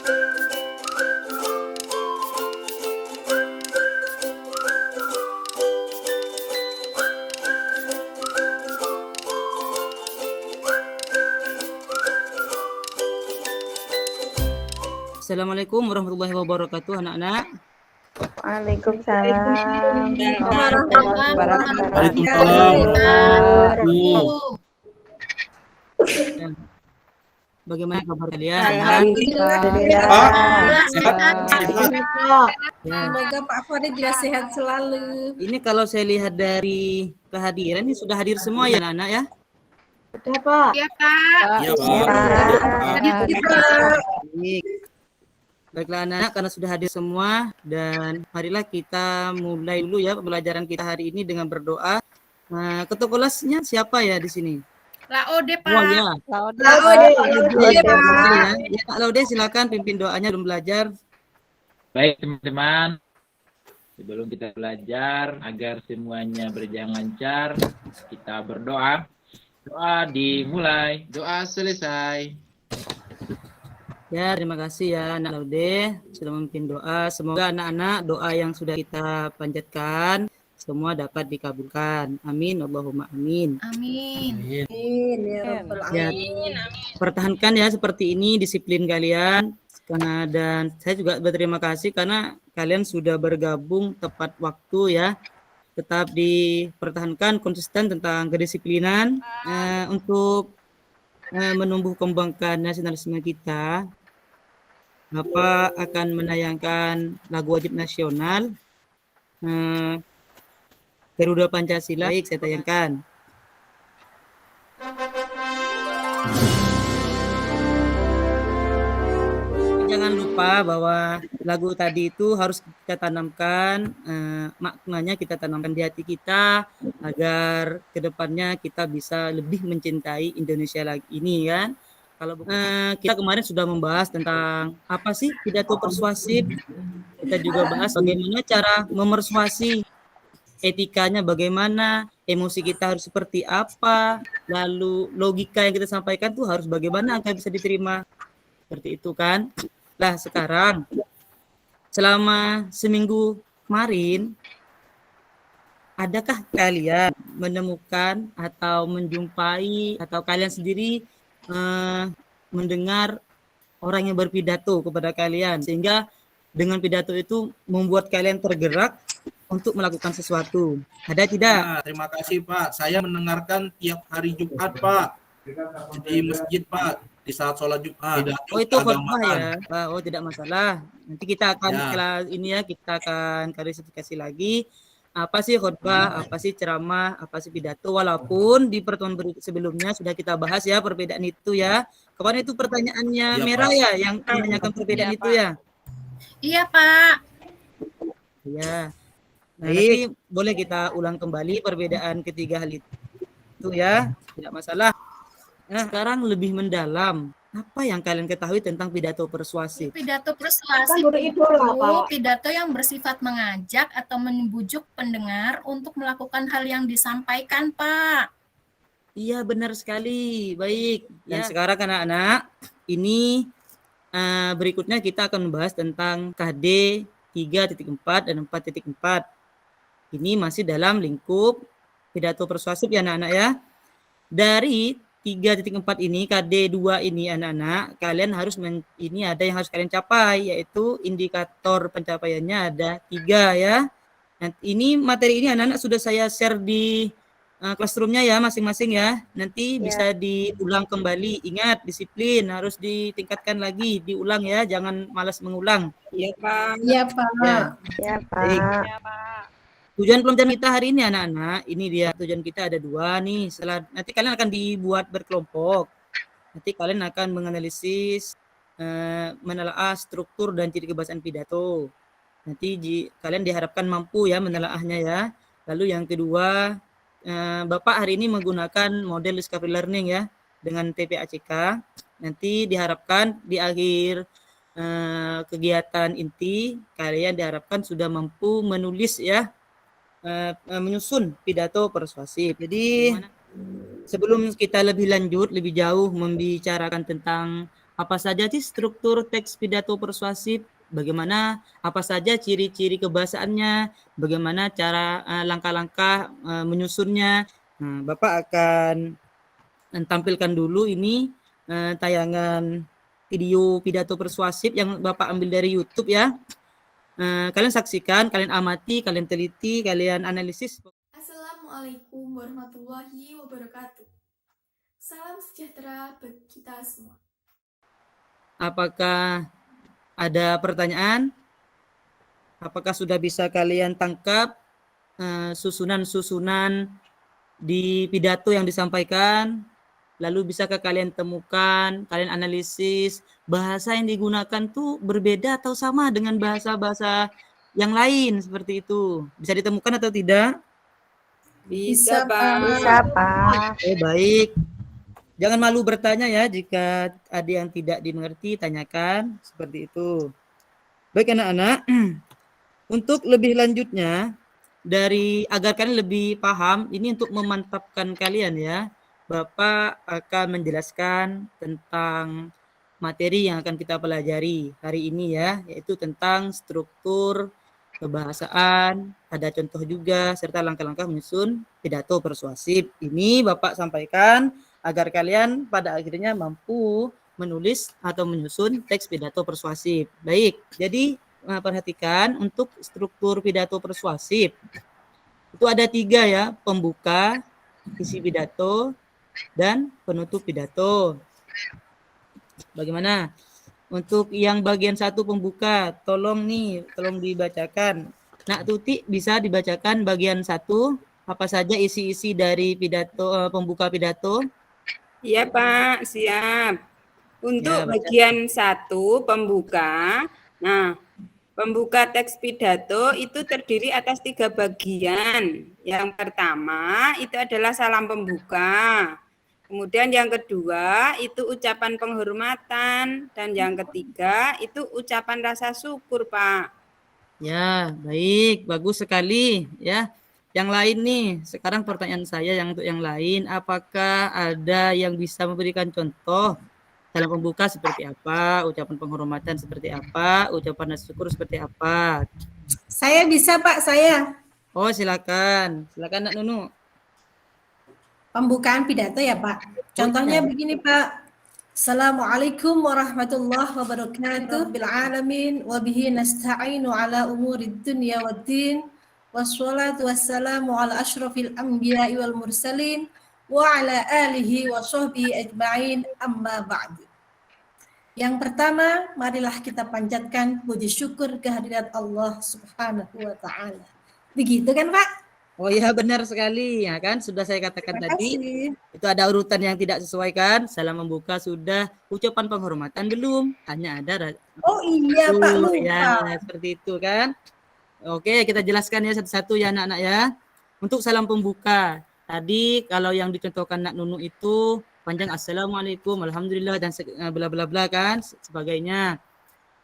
Assalamualaikum warahmatullahi wabarakatuh, anak-anak. Waalaikumsalam warahmatullahi Waalaikumsalam. Bagaimana kabar kalian? Alhamdulillah. Ya. Semoga Pak Farid juga sehat selalu. Ini kalau saya lihat dari kehadiran ini sudah hadir semua ya anak-anak ya? Sudah, Pak. Ya Pak. Iya, Pak. Baik. Baiklah anak-anak, karena sudah hadir semua dan marilah kita mulai dulu ya pembelajaran kita hari ini dengan berdoa. Nah, ketua kelasnya siapa ya di sini? Laude Pak. Oh ya. Laude Ya, Pak. ya, Kak Laude silakan pimpin doanya belum belajar. Baik teman-teman, sebelum kita belajar agar semuanya berjalan lancar, kita berdoa. Doa dimulai, doa selesai. Ya, terima kasih ya anak Laude sudah memimpin doa. Semoga anak-anak doa yang sudah kita panjatkan semua dapat dikabulkan. Amin, Allahumma amin. Amin. Ya, pertahankan ya seperti ini disiplin kalian. Dan saya juga berterima kasih karena kalian sudah bergabung tepat waktu ya. Tetap dipertahankan konsisten tentang kedisiplinan untuk menumbuh kembangkan nasionalisme kita. Bapak akan menayangkan lagu wajib nasional Garuda Pancasila. Baik, saya tayangkan. Jangan lupa bahwa lagu tadi itu harus kita tanamkan, maknanya kita tanamkan di hati kita agar kedepannya kita bisa lebih mencintai Indonesia lagi ini kan. Kalau kita kemarin sudah membahas tentang apa sih pidato persuasif, kita juga bahas bagaimana cara memersuasi, etikanya bagaimana, emosi kita harus seperti apa, lalu logika yang kita sampaikan tuh harus bagaimana agar bisa diterima, seperti itu kan. Nah sekarang selama seminggu kemarin, adakah kalian menemukan atau menjumpai atau kalian sendiri mendengar orang yang berpidato kepada kalian sehingga dengan pidato itu membuat kalian tergerak untuk melakukan sesuatu? Ada tidak? Nah, terima kasih Pak. Saya mendengarkan tiap hari Jumat Pak di masjid Pak di saat sholat Jumat. Oh itu khotbah ya? Oh tidak masalah. Nanti kita akan kita akan klarifikasi lagi. Apa sih khotbah, apa sih ceramah, apa sih pidato, walaupun di pertemuan sebelumnya sudah kita bahas ya perbedaan itu ya. Kemarin itu pertanyaannya ya, Merah Pak. ya yang menanyakan perbedaan itu ya. Iya Pak. Ya. Nah, nanti boleh kita ulang kembali perbedaan ketiga hal itu ya, tidak masalah. Nah, sekarang lebih mendalam. Apa yang kalian ketahui tentang pidato persuasif? Pidato persuasif itu pidato yang bersifat mengajak atau membujuk pendengar untuk melakukan hal yang disampaikan, Pak. Iya, benar sekali. Baik. Dan sekarang anak-anak, ini berikutnya kita akan membahas tentang KD 3.4 dan 4.4. Ini masih dalam lingkup pidato persuasif ya anak-anak ya. Dari 3.4 ini, KD 2 ini anak-anak, kalian harus ini ada yang harus kalian capai, yaitu indikator pencapaiannya ada 3 ya. Nah, ini materi ini anak-anak sudah saya share di classroom-nya ya masing-masing ya. Nanti bisa diulang kembali. Ingat, disiplin harus ditingkatkan lagi, diulang ya, jangan malas mengulang. Iya Pak. Iya Pak. Ya Pak. Tujuan pembelajaran kita hari ini anak-anak, ini dia tujuan kita ada 2 nih. Setelah nanti kalian akan dibuat berkelompok. Nanti kalian akan menganalisis, menelaah struktur dan ciri kebahasaan pidato. Nanti kalian diharapkan mampu ya menelaahnya ya. Lalu yang kedua, Bapak hari ini menggunakan model discovery learning ya dengan TPACK. Nanti diharapkan di akhir kegiatan inti kalian diharapkan sudah mampu menulis ya, menyusun pidato persuasif. Jadi sebelum kita lebih lanjut, lebih jauh membicarakan tentang apa saja sih struktur teks pidato persuasif, bagaimana, apa saja ciri-ciri kebahasaannya, bagaimana cara langkah-langkah menyusunnya. Nah, Bapak akan tampilkan dulu ini tayangan video pidato persuasif yang Bapak ambil dari YouTube ya. Kalian saksikan, kalian amati, kalian teliti, kalian analisis. Assalamualaikum warahmatullahi wabarakatuh. Salam sejahtera bagi kita semua. Apakah ada pertanyaan? Apakah sudah bisa kalian tangkap susunan-susunan di pidato yang disampaikan? Lalu bisakah kalian temukan, kalian analisis bahasa yang digunakan tuh berbeda atau sama dengan bahasa-bahasa yang lain seperti itu? Bisa ditemukan atau tidak? Bisa, Pak. Bisa, Pak. Baik. Jangan malu bertanya ya, jika ada yang tidak dimengerti, tanyakan seperti itu. Baik anak-anak, untuk lebih lanjutnya, agar kalian lebih paham, ini untuk memantapkan kalian ya, Bapak akan menjelaskan tentang materi yang akan kita pelajari hari ini ya, yaitu tentang struktur kebahasaan, ada contoh juga, serta langkah-langkah menyusun pidato persuasif. Ini Bapak sampaikan agar kalian pada akhirnya mampu menulis atau menyusun teks pidato persuasif. Baik, jadi perhatikan untuk struktur pidato persuasif. Itu ada 3 ya, pembuka, isi pidato, dan penutup pidato. Bagaimana? Untuk yang bagian 1 pembuka, tolong dibacakan. Nak Tuti bisa dibacakan bagian 1, apa saja isi-isi dari pidato pembuka pidato? Iya Pak, siap. Untuk Ya, bagian 1 pembuka, nah pembuka teks pidato itu terdiri atas 3 bagian. Yang pertama itu adalah salam pembuka. Kemudian yang kedua itu ucapan penghormatan. Dan yang ketiga itu ucapan rasa syukur, Pak. Ya, baik. Bagus sekali. Ya. Yang lain nih, sekarang pertanyaan saya untuk yang lain. Apakah ada yang bisa memberikan contoh salam pembuka seperti apa, ucapan penghormatan seperti apa, ucapan rasa syukur seperti apa? Saya bisa, Pak, saya. Oh, silakan. Silakan Nak Nunu. Pembukaan pidato ya, Pak. Contohnya begini, Pak. Assalamualaikum warahmatullahi wabarakatuh. Bil alamin wa bihi nasta'inu ala umurid dunya waddin. Wassalatu wassalamu ala asyrafil anbiya'i wal mursalin wa ala alihi wa sahbihi ajma'in, amma ba'du. Yang pertama, marilah kita panjatkan puji syukur kehadirat Allah Subhanahu wa taala. Begitu kan, Pak? Oh iya, benar sekali ya kan, sudah saya katakan tadi. Itu ada urutan yang tidak sesuai kan? Salam membuka sudah, ucapan penghormatan belum, hanya ada. Oh iya Pak, lupa. Ya, seperti itu kan. Oke, kita jelaskan ya satu-satu ya anak-anak ya. Untuk salam pembuka, tadi kalau yang dicontohkan Nak Nunu itu panjang assalamualaikum, alhamdulillah dan bla bla bla kan sebagainya.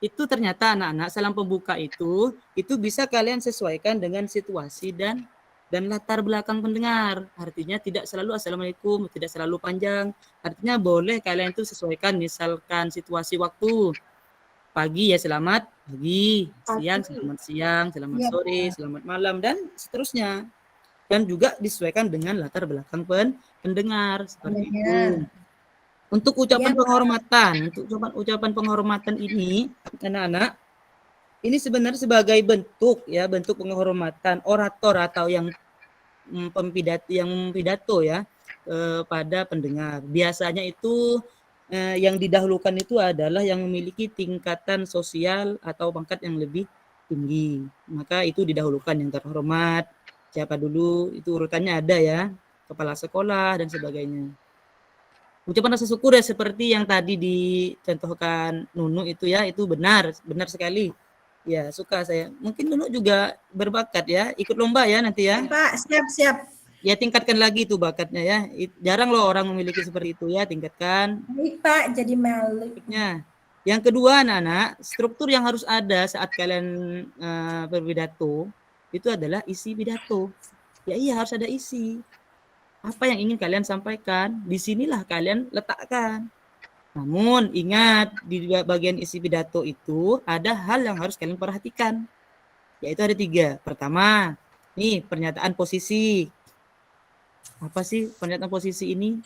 Itu ternyata anak-anak salam pembuka itu bisa kalian sesuaikan dengan situasi dan latar belakang pendengar. Artinya tidak selalu assalamualaikum, tidak selalu panjang. Artinya boleh kalian itu sesuaikan, misalkan situasi waktu. Pagi ya selamat pagi, siang selamat siang, selamat sore, selamat malam, dan seterusnya. Dan juga disesuaikan dengan latar belakang pendengar seperti itu. Untuk ucapan penghormatan, untuk ucapan penghormatan ini anak-anak, ini sebenarnya sebagai bentuk penghormatan orator atau yang pidato ya pada pendengar. Biasanya itu yang didahulukan itu adalah yang memiliki tingkatan sosial atau pangkat yang lebih tinggi. Maka itu didahulukan yang terhormat. Siapa dulu, itu urutannya ada ya. Kepala sekolah dan sebagainya. Ucapan rasa syukur ya seperti yang tadi dicontohkan Nunu itu ya, itu benar sekali. Ya, suka saya. Mungkin Nunu juga berbakat ya, ikut lomba ya nanti ya. Pak, siap. Ya, tingkatkan lagi itu bakatnya ya. Jarang loh orang memiliki seperti itu ya, tingkatkan. Baik Pak, jadi malu. Yang kedua anak-anak, struktur yang harus ada saat kalian berpidato itu adalah isi pidato. Ya iya, harus ada isi. Apa yang ingin kalian sampaikan, disinilah kalian letakkan. Namun ingat, di bagian isi pidato itu ada hal yang harus kalian perhatikan. Yaitu ada 3. Pertama, nih pernyataan posisi. Apa sih pernyataan posisi ini?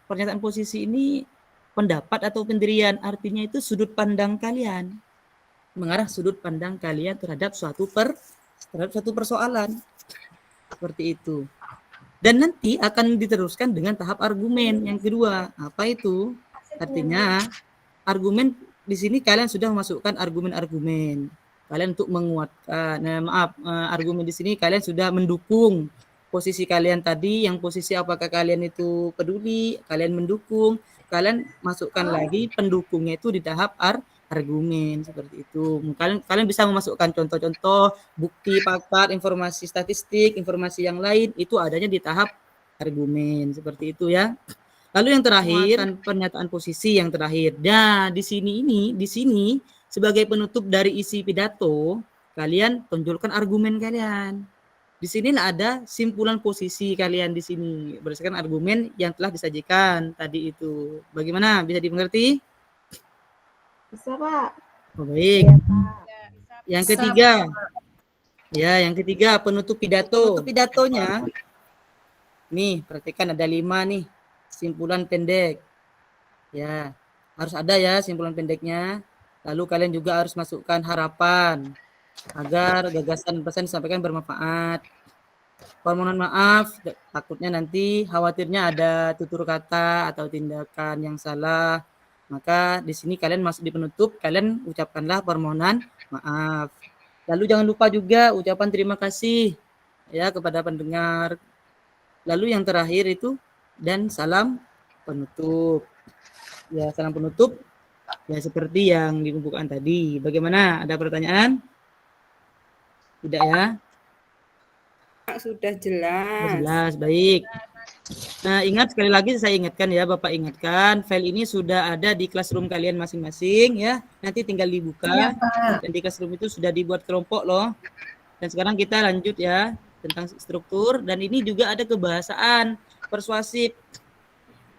Pernyataan posisi ini pendapat atau pendirian, artinya itu sudut pandang kalian. Mengarah sudut pandang kalian terhadap suatu persoalan. Seperti itu. Dan nanti akan diteruskan dengan tahap argumen yang kedua. Apa itu? Artinya argumen di sini kalian sudah memasukkan argumen-argumen. Kalian untuk menguatkan, argumen di sini kalian sudah mendukung posisi kalian tadi, yang posisi apakah kalian itu peduli, kalian mendukung, kalian masukkan lagi pendukungnya itu di tahap argumen seperti itu. Kalian bisa memasukkan contoh-contoh, bukti, fakta, informasi statistik, informasi yang lain itu adanya di tahap argumen seperti itu ya. Lalu yang terakhir pernyataan posisi yang terakhir. Nah, di sini sebagai penutup dari isi pidato, kalian tonjolkan argumen kalian. Di sini ada simpulan posisi kalian di sini berdasarkan argumen yang telah disajikan tadi itu. Bagaimana? Bisa dimengerti? Bisa, Pak. Oh, baik. Iya, Pak. Yang ketiga. Ya, yang ketiga penutup pidato. Penutup pidatonya. Nih, perhatikan ada 5 nih. Simpulan pendek. Ya, harus ada ya simpulan pendeknya. Lalu kalian juga harus masukkan harapan agar gagasan pesan disampaikan bermanfaat. Permohonan maaf, takutnya nanti khawatirnya ada tutur kata atau tindakan yang salah. Maka di sini kalian masuk di penutup, kalian ucapkanlah permohonan maaf. Lalu jangan lupa juga ucapan terima kasih ya kepada pendengar. Lalu yang terakhir itu dan salam penutup. Ya, salam penutup ya seperti yang dikumpulkan tadi. Bagaimana? Ada pertanyaan? Tidak ya? Sudah jelas. Jelas, baik. Nah, ingat sekali lagi saya ingatkan ya, Bapak ingatkan, file ini sudah ada di classroom kalian masing-masing ya. Nanti tinggal dibuka. Iya, Pak. Dan di classroom itu sudah dibuat kelompok loh. Dan sekarang kita lanjut ya tentang struktur dan ini juga ada kebahasaan persuasif.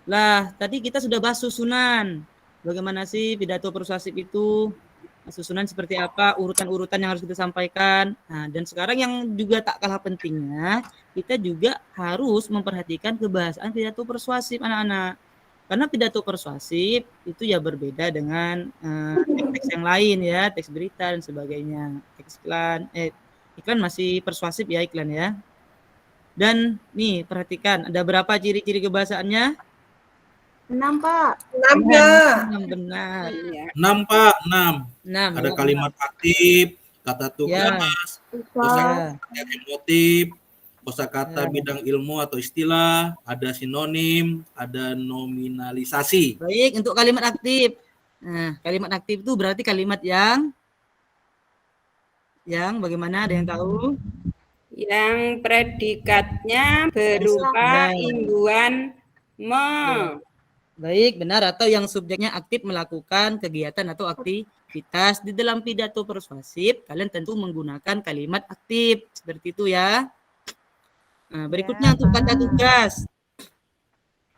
Lah, tadi kita sudah bahas susunan. Bagaimana sih pidato persuasif itu? Susunan seperti apa, urutan-urutan yang harus kita sampaikan. Nah, dan sekarang yang juga tak kalah pentingnya, kita juga harus memperhatikan kebahasaan pidato persuasif anak-anak. Karena pidato persuasif itu ya berbeda dengan teks yang lain ya, teks berita dan sebagainya. Teks iklan masih persuasif ya iklan ya. Dan nih perhatikan ada berapa ciri-ciri kebahasaannya? 6, Pak. 6, Pak. 6 benar. 6, Pak. 6. 6. Ada kalimat aktif, kata tugas, Bisa. kosakata emotif, kosakata bidang ilmu atau istilah, ada sinonim, ada nominalisasi. Baik, untuk kalimat aktif. Nah, kalimat aktif itu berarti kalimat yang bagaimana, ada yang tahu? Yang predikatnya berupa Bisa. imbuhan Baik, benar, atau yang subjeknya aktif melakukan kegiatan atau aktivitas. Di dalam pidato persuasif, kalian tentu menggunakan kalimat aktif. Seperti itu ya. Nah, berikutnya untuk kata tugas.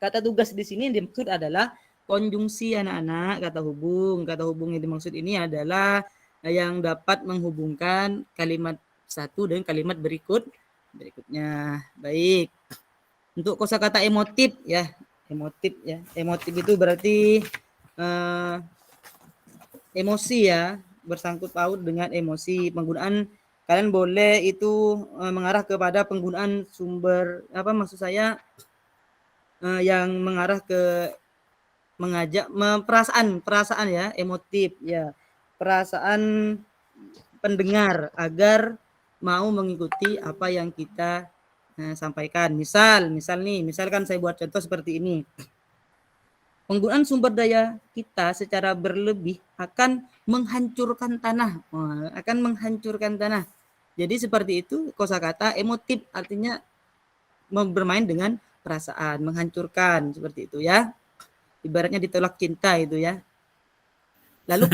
Kata tugas di sini yang dimaksud adalah konjungsi anak-anak, kata hubung. Kata hubung yang dimaksud ini adalah yang dapat menghubungkan kalimat satu dengan kalimat berikutnya. Baik. Untuk kosakata emotif ya. Emotif itu berarti emosi ya, bersangkut paut dengan emosi. Penggunaan kalian boleh itu mengarah kepada penggunaan sumber yang mengarah ke mengajak perasaan ya, emotif ya. Perasaan pendengar agar mau mengikuti apa yang kita sampaikan. Misalkan saya buat contoh seperti ini. Penggunaan sumber daya kita secara berlebih akan menghancurkan tanah. Jadi seperti itu kosakata emotif artinya bermain dengan perasaan, menghancurkan seperti itu ya. Ibaratnya ditolak cinta itu ya. Lalu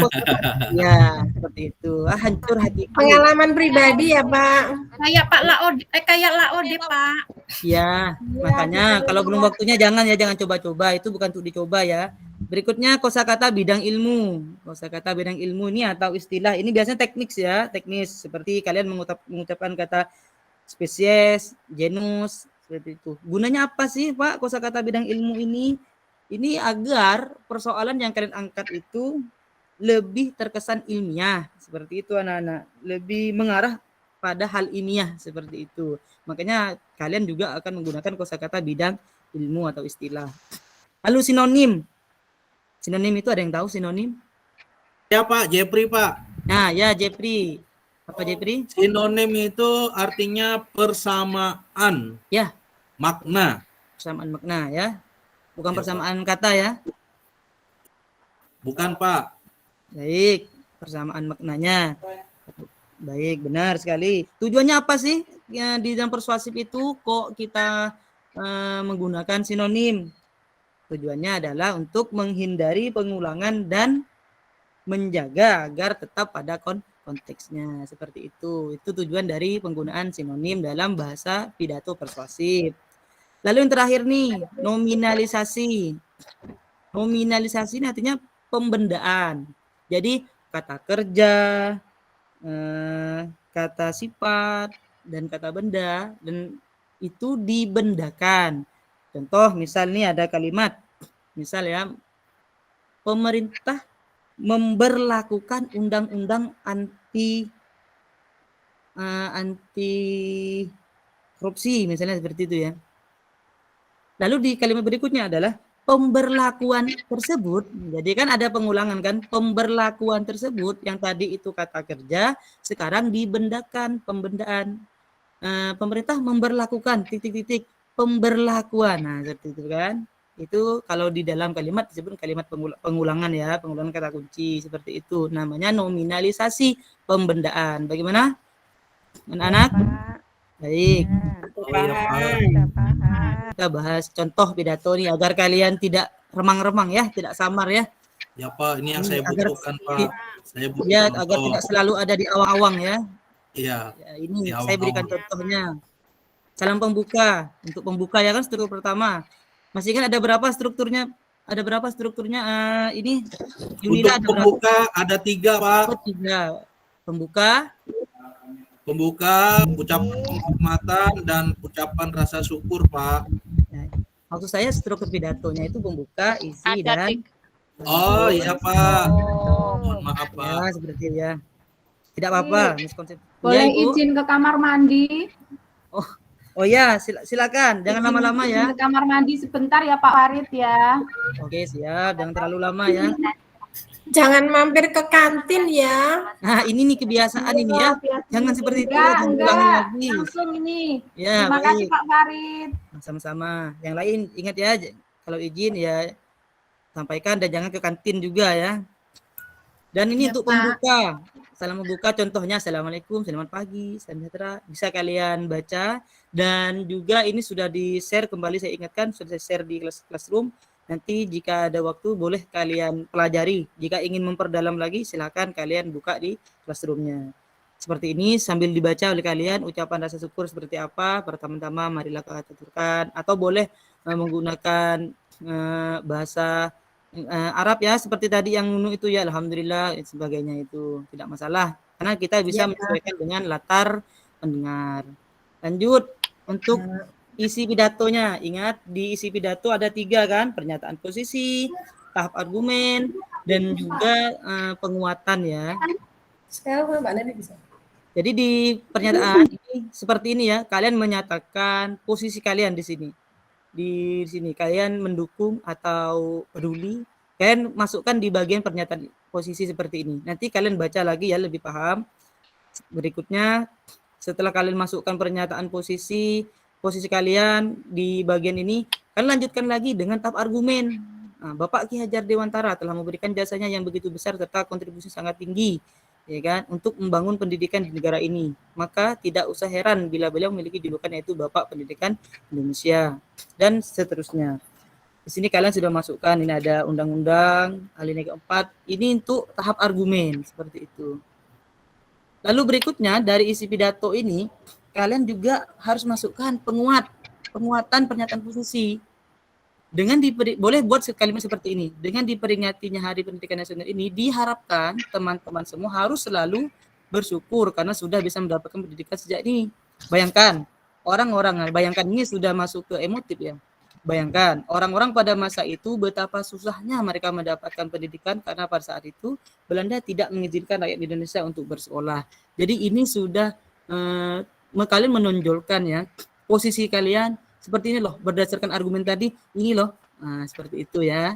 ya seperti itu. Hancur hatiku. Pengalaman pribadi ya Pak. Kayak Laode Pak. Ya, makanya kalau belum waktunya jangan coba-coba, itu bukan untuk dicoba ya. Berikutnya kosakata bidang ilmu. Kosakata bidang ilmu ini atau istilah ini biasanya teknis ya, teknis seperti kalian mengucapkan kata spesies, genus seperti itu. Gunanya apa sih, Pak, kosakata bidang ilmu ini? Ini agar persoalan yang kalian angkat itu lebih terkesan ilmiah, seperti itu anak-anak. Lebih mengarah pada hal ilmiah seperti itu. Makanya kalian juga akan menggunakan kosakata bidang ilmu atau istilah. Lalu sinonim. Sinonim itu ada yang tahu sinonim? Ya Pak, Jepri Pak. Nah, ya Jepri. Apa Jepri? Sinonim itu artinya persamaan. Ya. Makna. Persamaan makna ya. Bukan Ya, persamaan kata ya. Bukan Pak. Baik, persamaan maknanya. Baik, benar sekali. Tujuannya apa sih ya, di dalam persuasif itu kok kita menggunakan sinonim? Tujuannya adalah untuk menghindari pengulangan dan menjaga agar tetap pada konteksnya. Seperti itu. Itu tujuan dari penggunaan sinonim dalam bahasa pidato persuasif. Lalu yang terakhir nih, nominalisasi. Nominalisasi ini artinya pembendaan. Jadi kata kerja, kata sifat, dan kata benda, dan itu dibendakan. Contoh misal nih ada kalimat, misal ya, pemerintah memberlakukan undang-undang anti korupsi, misalnya seperti itu ya. Lalu di kalimat berikutnya adalah pemberlakuan tersebut, jadi kan ada pengulangan kan, pemberlakuan tersebut yang tadi itu kata kerja, sekarang dibendakan, pembendaan. Pemerintah memberlakukan titik-titik pemberlakuan, nah seperti itu kan. Itu kalau di dalam kalimat disebut kalimat pengulangan ya, pengulangan kata kunci seperti itu, namanya nominalisasi pembendaan. Bagaimana anak-anak? Baik. Kita bahas contoh pidato nih agar kalian tidak remang-remang ya, tidak samar ya. Ya Pak, ini yang saya butuhkan Pak. Saya butuh Ya, agar tidak selalu ada di awang-awang ya. Iya. Ya, ini saya berikan contohnya. Salam pembuka. Untuk pembuka ya kan struktur pertama. Masih kan ada berapa strukturnya? Ada berapa strukturnya? Ini untuk pembuka ada 3 Pak. 3. Pembuka, ucapan penghormatan dan ucapan rasa syukur Pak. Nah, maksud saya struktur pidatonya itu pembuka, isi dan Oh iya Pak. Mohon maaf Pak. Ya seperti itu ya. Tidak apa-apa. Boleh ya, izin ke kamar mandi? Oh ya, silakan. Jangan lama-lama ya. Ke kamar mandi sebentar ya Pak Farid ya. Oke, siap. Jangan terlalu lama ya. Jangan mampir ke kantin ya. Nah, ini nih kebiasaan ini ya. Jangan seperti itu. Jangan ulangi lagi. Langsung ini. Ya, Terima kasih Pak Farid. Sama-sama. Yang lain ingat ya, kalau izin ya sampaikan dan jangan ke kantin juga ya. Dan ini untuk pembuka. Salam membuka contohnya Assalamualaikum, selamat pagi, salam sejahtera. Bisa kalian baca dan juga ini sudah di-share kembali, saya ingatkan sudah saya share di classroom. Nanti jika ada waktu boleh kalian pelajari. Jika ingin memperdalam lagi silakan kalian buka di classroomnya. Seperti ini sambil dibaca oleh kalian ucapan rasa syukur seperti apa. Pertama-tama marilah kita aturkan atau boleh menggunakan bahasa Arab ya, seperti tadi yang nunu itu ya, alhamdulillah dan sebagainya, itu tidak masalah karena kita bisa menyesuaikan dengan latar pendengar. Lanjut untuk isi pidatonya. Ingat di isi pidato ada 3 kan, pernyataan posisi, tahap argumen dan juga penguatan ya. Sekarang Mbak Nani bisa. Jadi di pernyataan ini seperti ini ya, kalian menyatakan posisi kalian di sini. Di sini kalian mendukung atau peduli, kalian masukkan di bagian pernyataan posisi seperti ini. Nanti kalian baca lagi ya lebih paham. Berikutnya setelah kalian masukkan pernyataan posisi kalian di bagian ini, kalian lanjutkan lagi dengan tahap argumen. Nah, Bapak Ki Hajar Dewantara telah memberikan jasanya yang begitu besar serta kontribusi sangat tinggi, ya kan, untuk membangun pendidikan di negara ini. Maka tidak usah heran bila beliau memiliki julukan yaitu Bapak Pendidikan Indonesia dan seterusnya. Di sini kalian sudah masukkan, ini ada undang-undang, alinea keempat, ini untuk tahap argumen, seperti itu. Lalu berikutnya dari isi pidato ini, kalian juga harus masukkan penguatan pernyataan posisi. Dengan boleh buat kalimat seperti ini. Dengan diperingatinya Hari Pendidikan Nasional ini, diharapkan teman-teman semua harus selalu bersyukur karena sudah bisa mendapatkan pendidikan sejak ini. Bayangkan, bayangkan ini sudah masuk ke emotif ya. Bayangkan, orang-orang pada masa itu betapa susahnya mereka mendapatkan pendidikan karena pada saat itu Belanda tidak mengizinkan rakyat Indonesia untuk bersekolah. Jadi ini sudah kalian menonjolkan ya posisi kalian seperti ini loh, berdasarkan argumen tadi, ini loh. Nah, seperti itu ya.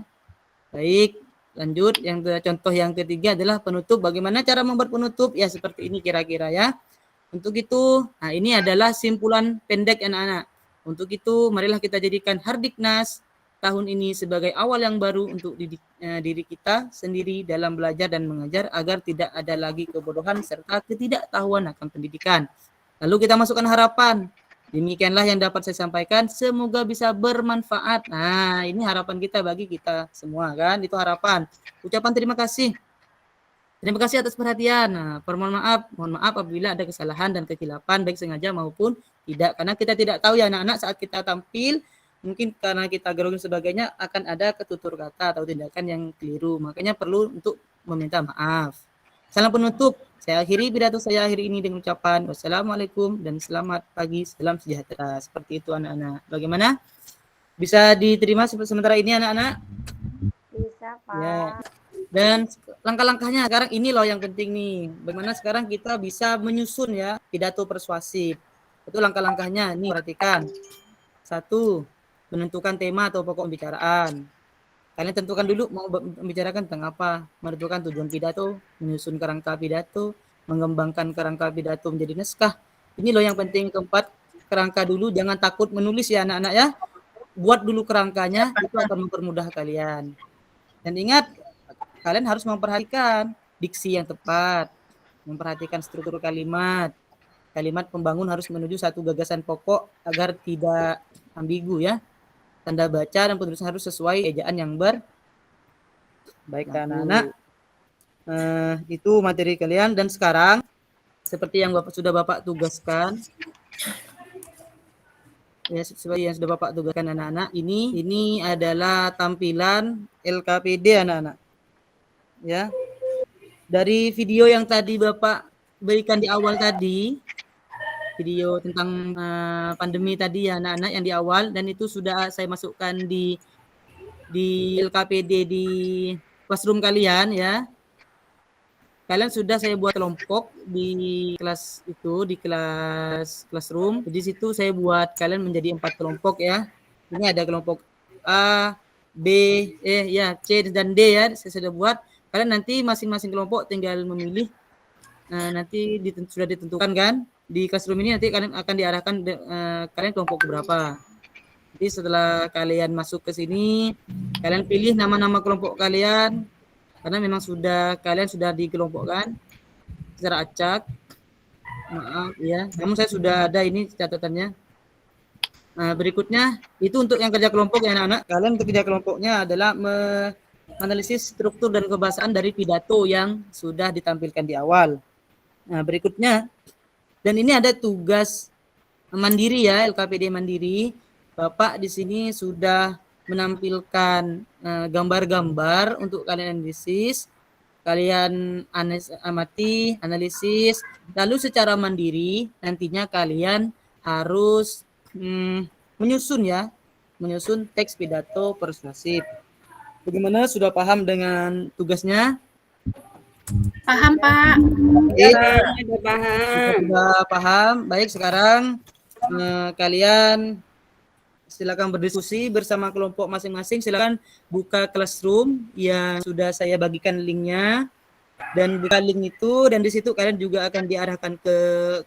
Baik, lanjut. Contoh yang ketiga adalah penutup. Bagaimana cara membuat penutup? Ya, seperti ini kira-kira ya. Untuk itu, nah ini adalah simpulan pendek anak-anak. Untuk itu, marilah kita jadikan Hardiknas tahun ini sebagai awal yang baru untuk diri kita sendiri dalam belajar dan mengajar agar tidak ada lagi kebodohan serta ketidaktahuan akan pendidikan. Lalu kita masukkan harapan. Demikianlah yang dapat saya sampaikan. Semoga bisa bermanfaat. Nah, ini harapan kita bagi kita semua kan. Itu harapan. Ucapan terima kasih. Terima kasih atas perhatian. Nah, mohon maaf apabila ada kesalahan dan kekilapan baik sengaja maupun tidak. Karena kita tidak tahu ya anak-anak saat kita tampil, mungkin karena kita grogi sebagainya akan ada ketutur kata atau tindakan yang keliru. Makanya perlu untuk meminta maaf. Salam penutup. Saya akhiri pidato saya hari ini dengan ucapan wassalamualaikum dan selamat pagi, salam sejahtera. Seperti itu anak-anak. Bagaimana? Bisa diterima sementara ini anak-anak? Bisa, Pak. Ya. Dan langkah-langkahnya sekarang ini loh yang penting nih. Bagaimana sekarang kita bisa menyusun ya pidato persuasif. Itu langkah-langkahnya. Nih perhatikan. 1. Menentukan tema atau pokok pembicaraan. Kalian tentukan dulu mau membicarakan tentang apa, menentukan tujuan pidato, menyusun kerangka pidato, mengembangkan kerangka pidato menjadi naskah. Ini loh yang penting. Keempat, kerangka dulu, jangan takut menulis ya anak-anak ya. Buat dulu kerangkanya, itu akan mempermudah kalian. Dan ingat, kalian harus memperhatikan diksi yang tepat, memperhatikan struktur kalimat. Kalimat pembangun harus menuju satu gagasan pokok agar tidak ambigu ya. Tanda baca dan penulisan harus sesuai ejaan yang baik anak-anak. Itu materi kalian dan sekarang seperti yang Bapak tugaskan. Ya, seperti yang sudah Bapak tugaskan anak-anak, ini adalah tampilan LKPD anak-anak. Ya. Dari video yang tadi Bapak berikan di awal tadi, video tentang pandemi tadi ya anak-anak yang di awal, dan itu sudah saya masukkan di LKPD di classroom kalian ya. Kalian sudah saya buat kelompok di kelas itu, di classroom. Di situ saya buat kalian menjadi 4 kelompok ya. Ini ada kelompok A, B, C dan D ya. Saya sudah buat. Kalian nanti masing-masing kelompok tinggal memilih. Nanti sudah ditentukan kan? Di classroom ini nanti kalian akan diarahkan kalian kelompok berapa. Jadi setelah kalian masuk ke sini, kalian pilih nama-nama kelompok kalian karena memang kalian sudah dikelompokkan secara acak. Maaf ya, namun saya sudah ada ini catatannya. Nah, berikutnya itu untuk yang kerja kelompok ya anak-anak. Kalian untuk kerja kelompoknya adalah menganalisis struktur dan kebahasaan dari pidato yang sudah ditampilkan di awal. Nah, berikutnya dan ini ada tugas mandiri ya, LKPD mandiri. Bapak di sini sudah menampilkan gambar-gambar untuk kalian analisis. Kalian amati, analisis. Lalu secara mandiri nantinya kalian harus menyusun teks pidato persuasif. Bagaimana, sudah paham dengan tugasnya? Paham, Pak. Sudah paham. Baik, sekarang kalian silakan berdiskusi bersama kelompok masing-masing. Silakan buka classroom yang sudah saya bagikan linknya dan buka link itu, dan di situ kalian juga akan diarahkan ke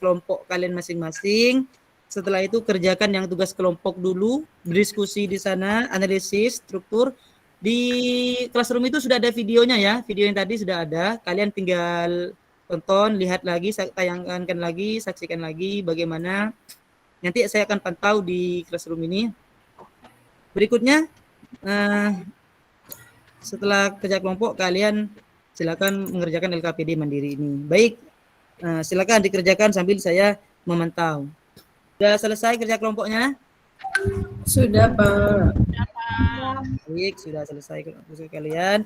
kelompok kalian masing-masing. Setelah itu kerjakan yang tugas kelompok dulu, berdiskusi di sana, analisis struktur. Di classroom itu sudah ada videonya ya, video yang tadi sudah ada. Kalian tinggal tonton, lihat lagi, tayangkan lagi, saksikan lagi bagaimana. Nanti saya akan pantau di classroom ini. Berikutnya setelah kerja kelompok kalian silakan mengerjakan LKPD mandiri ini. Baik, silakan dikerjakan sambil saya memantau. Sudah selesai kerja kelompoknya? Sudah, Pak. Baik, sudah selesai kelompok kalian.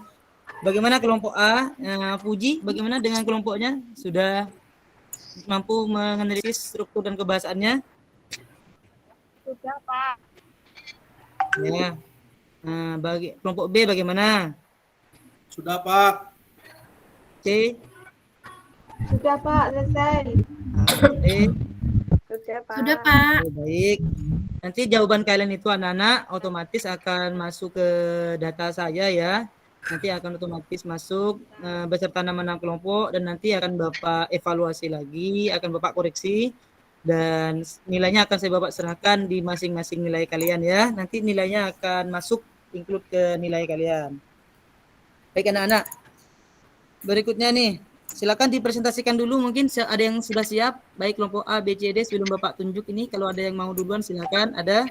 Bagaimana kelompok A? Puji, bagaimana dengan kelompoknya? Sudah mampu menganalisis struktur dan kebahasaannya? Sudah, Pak. Ya. Bagi kelompok B bagaimana? Sudah, Pak. C? Sudah Pak, selesai. D? Sudah, Pak. Sudah, Pak. Oh, baik. Nanti jawaban kalian itu anak-anak otomatis akan masuk ke data saya ya. Nanti akan otomatis masuk beserta nama-nama kelompok dan nanti akan Bapak evaluasi lagi, akan Bapak koreksi dan nilainya akan saya Bapak serahkan di masing-masing nilai kalian ya. Nanti nilainya akan masuk include ke nilai kalian. Baik anak-anak. Berikutnya nih, silakan dipresentasikan dulu mungkin ada yang sudah siap, baik kelompok A, B, C, D sebelum Bapak tunjuk ini. Kalau ada yang mau duluan silakan, ada.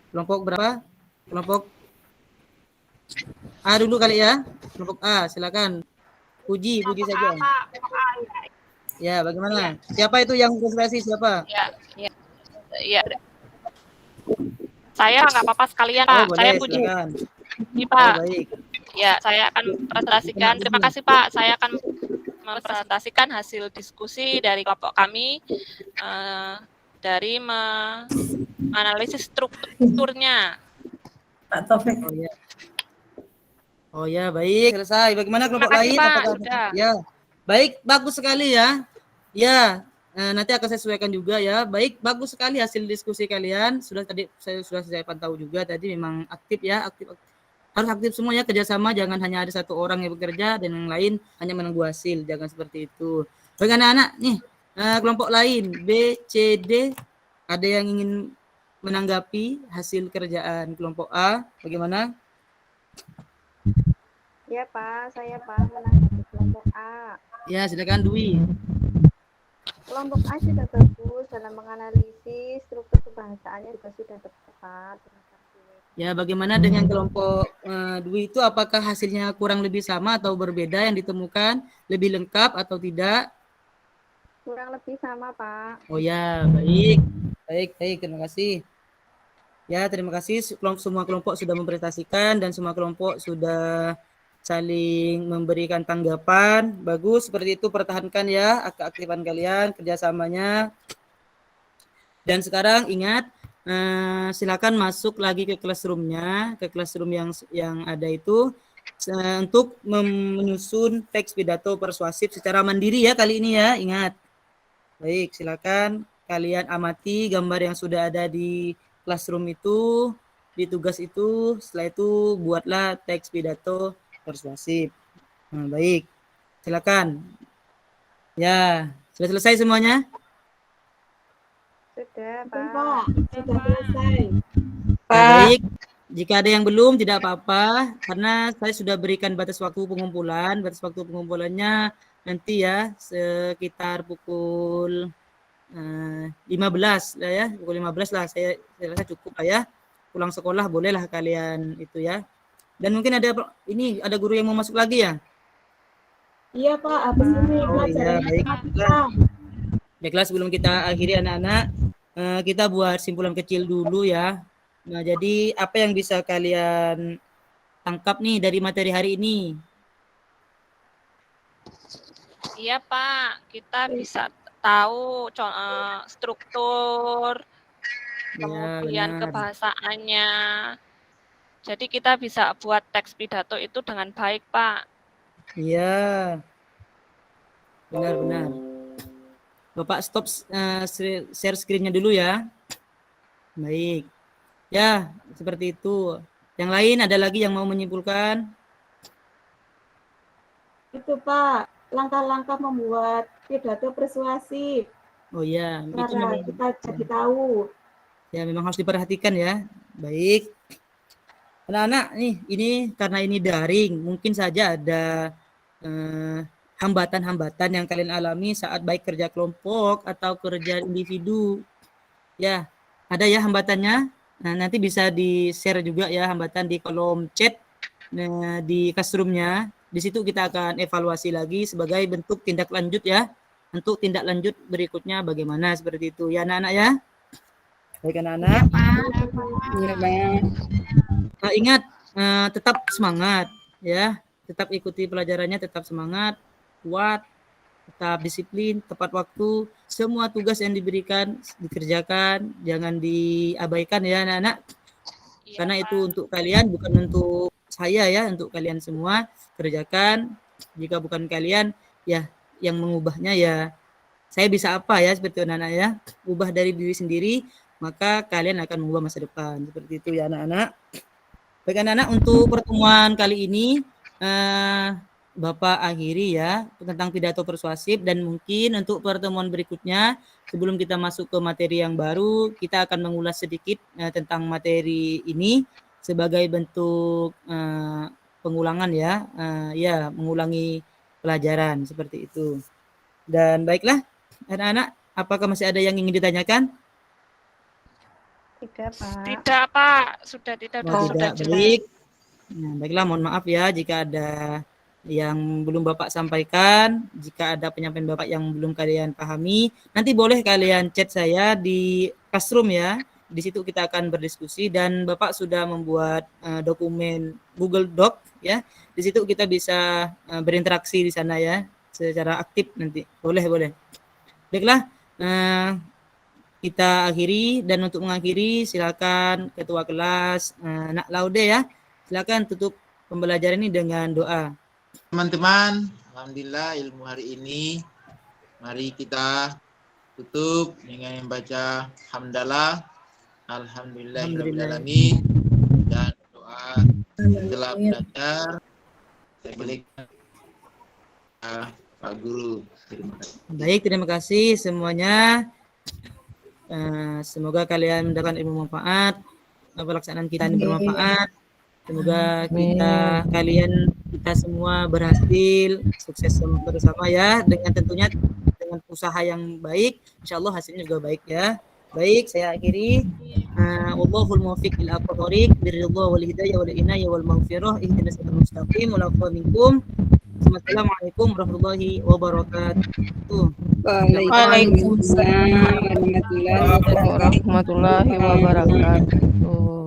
Kelompok berapa? Kelompok A dulu kali ya. Kelompok A, silakan. Puji saja. Ya, bagaimana? Siapa itu yang presentasi? Siapa? Ya. Saya nggak apa-apa sekalian, Pak. Boleh, Saya Puji. silakan. Ini, Pak. Baik. Ya, saya akan presentasikan. Terima kasih, Pak. Saya akan mempresentasikan hasil diskusi dari kelompok kami dari menganalisis strukturnya. Pak Taufik. Oh ya, baik. Selesai. Bagaimana kelompok Terima kasih, lain? Pak. Apakah Sudah. ya? Baik, bagus sekali ya. Ya, nanti akan saya sesuaikan juga ya. Baik, bagus sekali hasil diskusi kalian. Saya pantau juga tadi memang aktif ya, aktif. Harus aktif semua ya, kerjasama, jangan hanya ada satu orang yang bekerja dan yang lain hanya menunggu hasil, jangan seperti itu. Bagi anak-anak nih, kelompok lain B, C, D, ada yang ingin menanggapi hasil kerjaan kelompok A, bagaimana? Ya, Pak. Saya, Pak, menanggapi kelompok A. Ya, silakan Dwi. Kelompok A sudah bagus dalam menganalisis struktur kebahasaannya juga sudah tepat. Terima kasih. Ya, bagaimana dengan kelompok Dwi itu apakah hasilnya kurang lebih sama atau berbeda yang ditemukan? Lebih lengkap atau tidak? Kurang lebih sama, Pak. Oh ya, baik. Baik, terima kasih. Ya, terima kasih semua kelompok sudah mempresentasikan dan semua kelompok sudah saling memberikan tanggapan. Bagus, seperti itu pertahankan ya keaktifan kalian, kerjasamanya. Dan sekarang ingat, silakan masuk lagi ke classroom-nya, ke classroom yang ada itu untuk menyusun teks pidato persuasif secara mandiri ya kali ini ya, ingat. Baik, silakan kalian amati gambar yang sudah ada di classroom itu, di tugas itu, setelah itu buatlah teks pidato persuasif. Nah, baik, silakan. Ya, sudah selesai semuanya? Sudah, Pak. Pak. Sudah selesai. Baik, jika ada yang belum tidak apa-apa karena saya sudah berikan batas waktu pengumpulan. Batas waktu pengumpulannya nanti ya sekitar pukul 15 lah ya, pukul 15 lah saya rasa cukup lah ya. Pulang sekolah bolehlah kalian itu ya. Dan mungkin ada guru yang mau masuk lagi ya? Iya Pak, habis ini iya, baik. Baiklah, sebelum kita akhiri anak-anak, kita buat simpulan kecil dulu ya. Nah, jadi apa yang bisa kalian tangkap nih dari materi hari ini? Iya, Pak. Kita bisa tahu struktur, kemudian kebahasaannya. Jadi kita bisa buat teks pidato itu dengan baik, Pak. Iya. Benar-benar. Bapak stop share screen-nya dulu ya. Baik. Ya, seperti itu. Yang lain ada lagi yang mau menyimpulkan? Itu Pak, langkah-langkah membuat pidato persuasif. Oh iya, itu Cara memang kita jadi tahu. ya memang harus diperhatikan ya. Baik. Anak-anak nih, ini karena ini daring, mungkin saja ada hambatan-hambatan yang kalian alami saat baik kerja kelompok atau kerja individu. Ya, ada ya hambatannya. Nah, nanti bisa di-share juga ya hambatan di kolom chat di classroom-nya. Di situ kita akan evaluasi lagi sebagai bentuk tindak lanjut ya. Untuk tindak lanjut berikutnya bagaimana seperti itu ya anak-anak ya. Baik anak-anak. Iya, Pak. Ingat tetap semangat ya. Tetap ikuti pelajarannya, tetap semangat, kuat, tetap disiplin, tepat waktu. Semua tugas yang diberikan dikerjakan, jangan diabaikan ya anak-anak. Iya, Karena Pak. itu untuk kalian, bukan untuk saya ya, untuk kalian semua. Kerjakan. Jika bukan kalian, ya yang mengubahnya ya saya bisa apa ya, seperti anak-anak ya. Ubah dari diri sendiri, maka kalian akan mengubah masa depan. Seperti itu ya anak-anak. Baik anak-anak, untuk pertemuan kali ini Bapak akhiri ya tentang pidato persuasif, dan mungkin untuk pertemuan berikutnya sebelum kita masuk ke materi yang baru, kita akan mengulas sedikit tentang materi ini sebagai bentuk pengulangan ya, ya mengulangi pelajaran seperti itu. Dan baiklah anak-anak, apakah masih ada yang ingin ditanyakan? Tidak, Pak. Tidak, Pak. Sudah tidak, Oh, sudah tidak, jelas. baik. Nah, baiklah, mohon maaf ya jika ada yang belum Bapak sampaikan, jika ada penyampaian Bapak yang belum kalian pahami, nanti boleh kalian chat saya di classroom ya. Di situ kita akan berdiskusi, dan Bapak sudah membuat dokumen Google Doc ya. Di situ kita bisa berinteraksi di sana ya, secara aktif nanti. Boleh. Baiklah, kita akhiri, dan untuk mengakhiri silakan ketua kelas Nak Laude ya. Silakan tutup pembelajaran ini dengan doa. Teman-teman, alhamdulillah ilmu hari ini mari kita tutup dengan membaca hamdalah alhamdulillahirabbil dan doa setelah belajar saya berikan Pak Guru. Terima kasih. Baik, terima kasih semuanya. Semoga kalian mendapat ilmu manfaat, pelaksanaan kita ini bermanfaat. Semoga kita semua berhasil, sukses bersama ya, dengan tentunya dengan usaha yang baik, insyaallah hasilnya juga baik ya. Baik, saya akhiri. Wallahul muwaffiq ila aqwamit thoriq birridha wal hidayah wal inayah wal maghfirah ihdinas siratal mustaqim wal afwa minkum. Assalamualaikum warahmatullahi wabarakatuh. Waalaikumsalam warahmatullahi wabarakatuh. Warahmatullahi wabarakatuh.